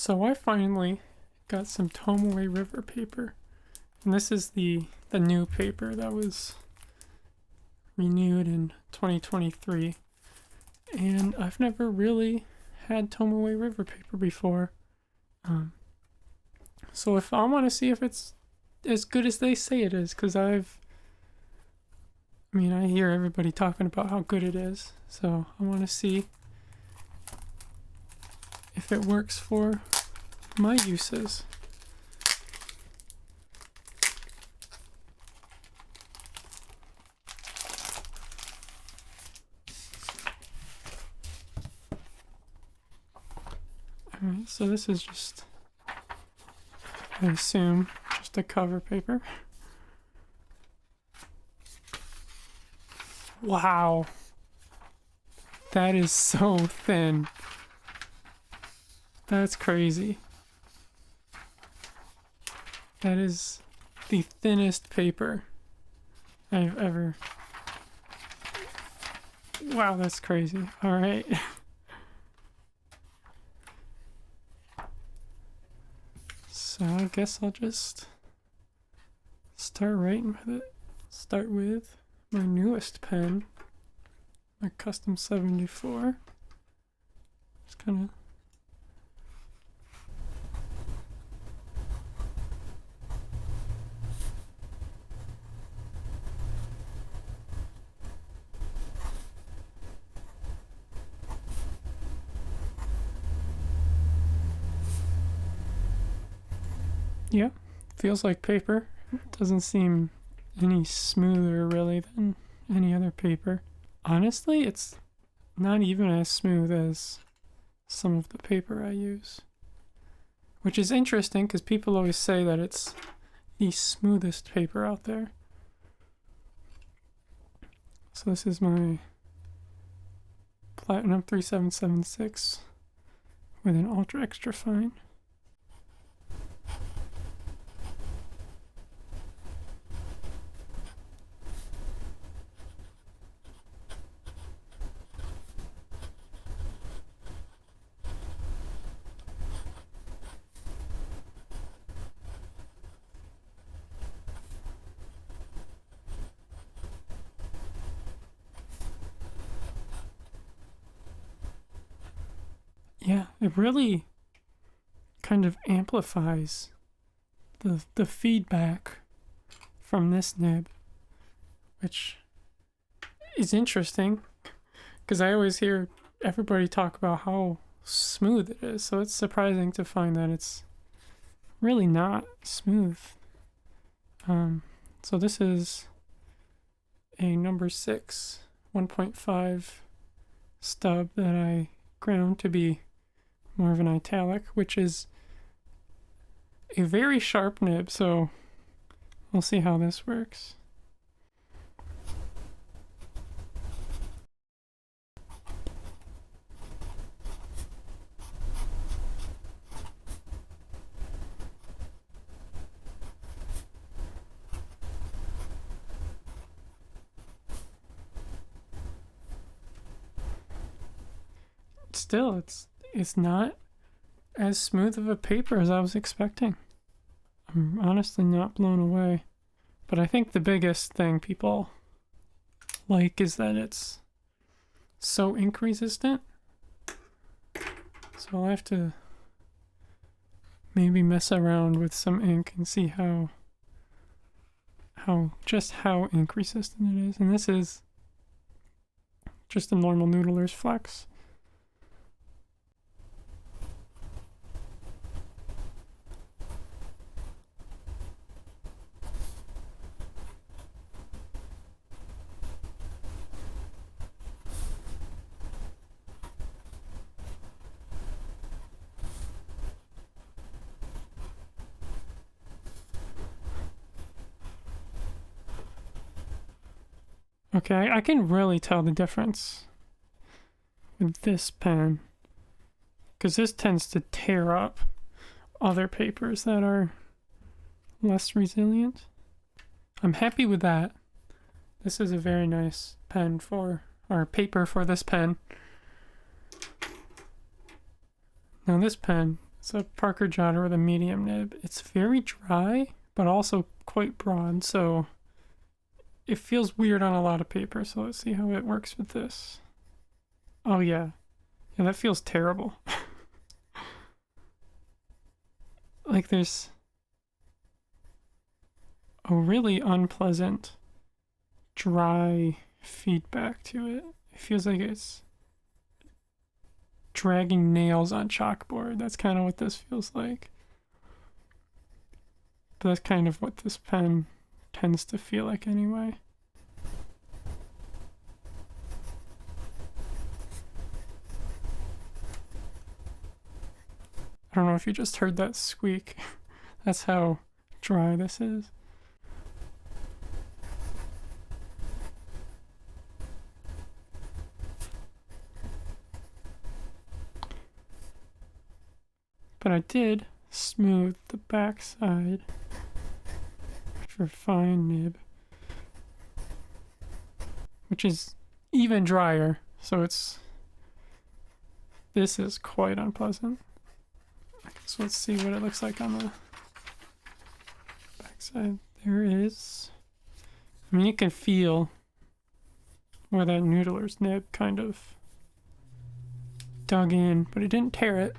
So I finally got some Tomoe River paper. And this is the new paper that was renewed in 2023. And I've never really had Tomoe River paper before. So if I want to see if it's as good as they say it is, because I hear everybody talking about how good it is. So I want to see if it works for my uses. Alright, so this is just, I assume, just a cover paper. Wow. That is so thin. That's crazy. That is the thinnest paper I've ever... Wow, that's crazy. Alright. So I guess I'll just start writing with it. Start with my newest pen, my Custom 74. Just kind of... Yeah, feels like paper. Doesn't seem any smoother really than any other paper. Honestly, it's not even as smooth as some of the paper I use. Which is interesting because people always say that it's the smoothest paper out there. So this is my Platinum 3776 with an ultra extra fine. Yeah, it really kind of amplifies the feedback from this nib, which is interesting because I always hear everybody talk about how smooth it is, so it's surprising to find that it's really not smooth. So this is a number 6 1.5 stub that I ground to be more of an italic, which is a very sharp nib, so we'll see how this works. Still, it's not as smooth of a paper as I was expecting. I'm honestly not blown away. But I think the biggest thing people like is that it's so ink resistant. So I'll have to maybe mess around with some ink and see how ink resistant it is. And this is just a normal Noodler's Flex. Okay, I can really tell the difference with this pen, because this tends to tear up other papers that are less resilient. I'm happy with that. This is a very nice pen or paper for this pen. Now this pen, It's a Parker Jotter with a medium nib. It's very dry, but also quite broad, so it feels weird on a lot of paper. So let's see how it works with this. Oh yeah. Yeah, that feels terrible. Like there's a really unpleasant dry feedback to it. It feels like it's dragging nails on chalkboard. That's kind of what this feels like. But that's kind of what this pen tends to feel like anyway. I don't know if you just heard that squeak. That's how dry this is. But I did smooth the backside for fine nib, which is even drier, so this is quite unpleasant. So let's see what it looks like on the backside. There is, I mean, you can feel where that noodler's nib kind of dug in, but it didn't tear it.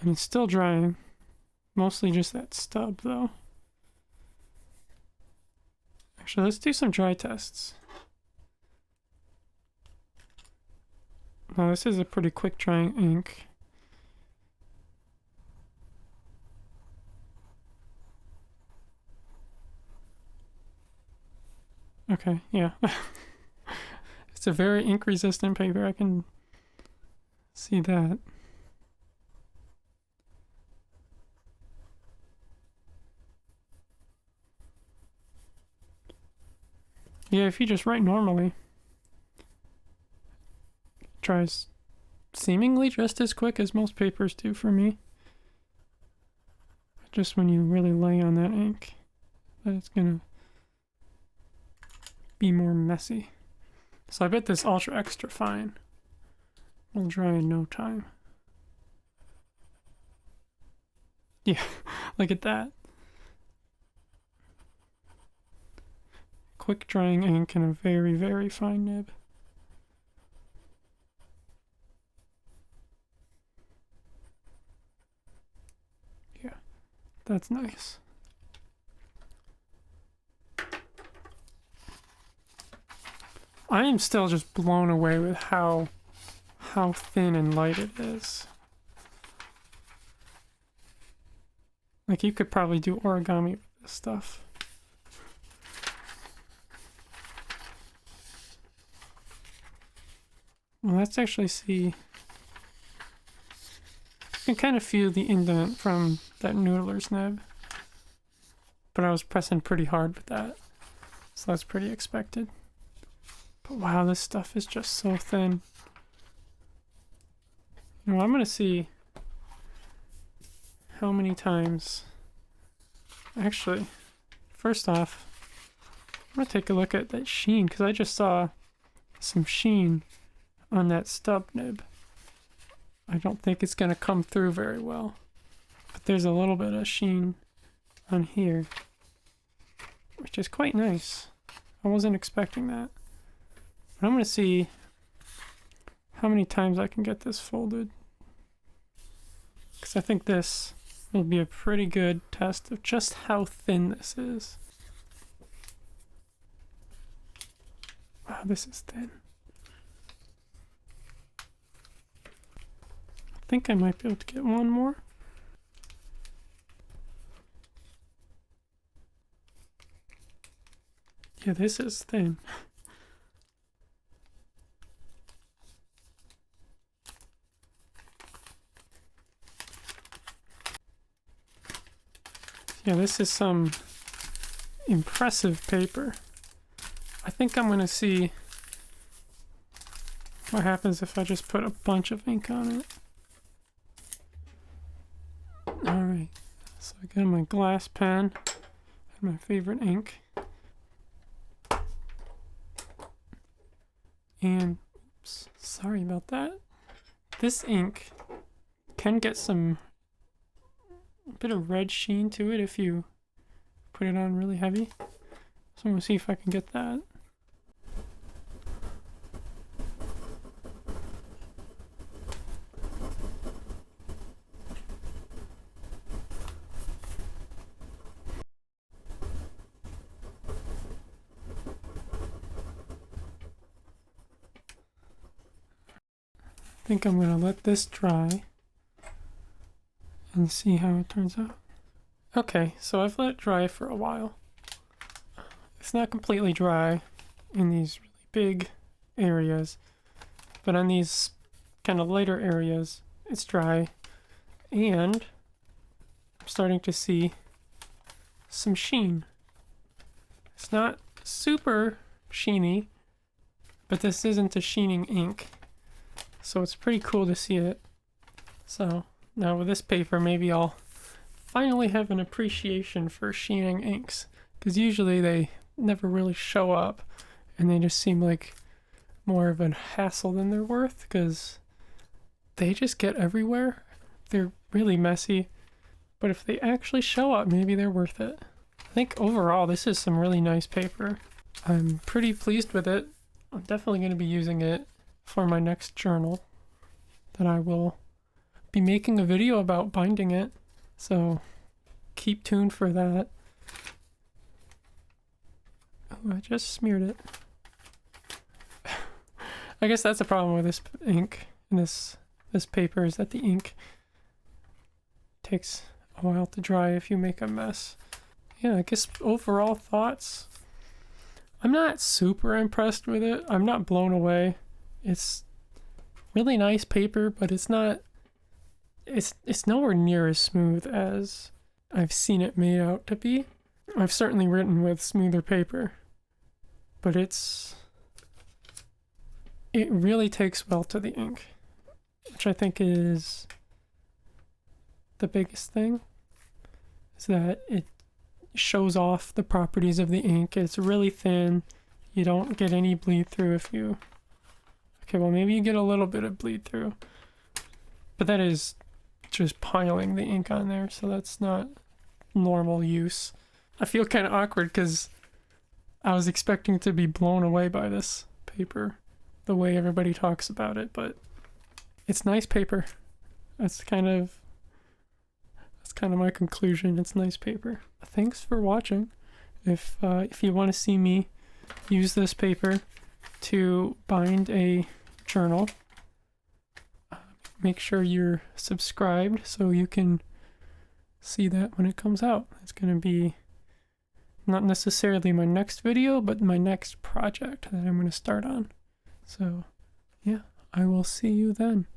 And it's still drying. Mostly just that stub, though. Actually, let's do some dry tests. Now, this is a pretty quick drying ink. Okay, yeah. It's a very ink resistant paper, I can see that. Yeah, if you just write normally, it dries seemingly just as quick as most papers do for me. Just when you really lay on that ink, it's gonna be more messy. So I bet this ultra extra fine will dry in no time. Yeah, look at that. Quick drying ink and a very, very fine nib. Yeah, that's nice. I am still just blown away with how thin and light it is. Like you could probably do origami with this stuff. Well, let's actually see. You can kind of feel the indent from that noodler's nib. But I was pressing pretty hard with that. So that's pretty expected. But wow, this stuff is just so thin. You know, I'm going to see how many times. Actually, first off, I'm going to take a look at that sheen, because I just saw some sheen on that stub nib. I don't think it's going to come through very well. But there's a little bit of sheen on here, which is quite nice. I wasn't expecting that. But I'm going to see how many times I can get this folded. Because I think this will be a pretty good test of just how thin this is. Wow, this is thin. I think I might be able to get one more. Yeah, this is thin. Yeah, this is some impressive paper. I think I'm going to see what happens if I just put a bunch of ink on it. Alright, so I got my glass pen and my favorite ink. And Oops, sorry about that. This ink can get a bit of red sheen to it if you put it on really heavy. So I'm gonna see if I can get that. I think I'm gonna let this dry and see how it turns out. Okay, so I've let it dry for a while. It's not completely dry in these really big areas, but on these kind of lighter areas, it's dry, and I'm starting to see some sheen. It's not super sheeny, but this isn't a sheening ink. So it's pretty cool to see it. So now with this paper, maybe I'll finally have an appreciation for sheening inks, because usually they never really show up and they just seem like more of a hassle than they're worth, because they just get everywhere. They're really messy, but if they actually show up, maybe they're worth it. I think overall this is some really nice paper. I'm pretty pleased with it. I'm definitely going to be using it for my next journal that I will be making a video about binding it, so keep tuned for that. Oh, I just smeared it. I guess that's the problem with this ink and this paper, is that the ink takes a while to dry if you make a mess. Yeah, I guess overall thoughts, I'm not super impressed with it. I'm not blown away. It's really nice paper, but it's nowhere near as smooth as I've seen it made out to be. I've certainly written with smoother paper, but it really takes well to the ink, which I think is the biggest thing, is that it shows off the properties of the ink. It's really thin. You don't get any bleed through if you... Okay, well, maybe you get a little bit of bleed through, but that is just piling the ink on there, so that's not normal use. I feel kind of awkward because I was expecting to be blown away by this paper, the way everybody talks about it, but it's nice paper. That's kind of my conclusion. It's nice paper. Thanks for watching. If you want to see me use this paper to bind a journal, make sure you're subscribed so you can see that when it comes out. It's going to be not necessarily my next video, but my next project that I'm going to start on. So yeah, I will see you then.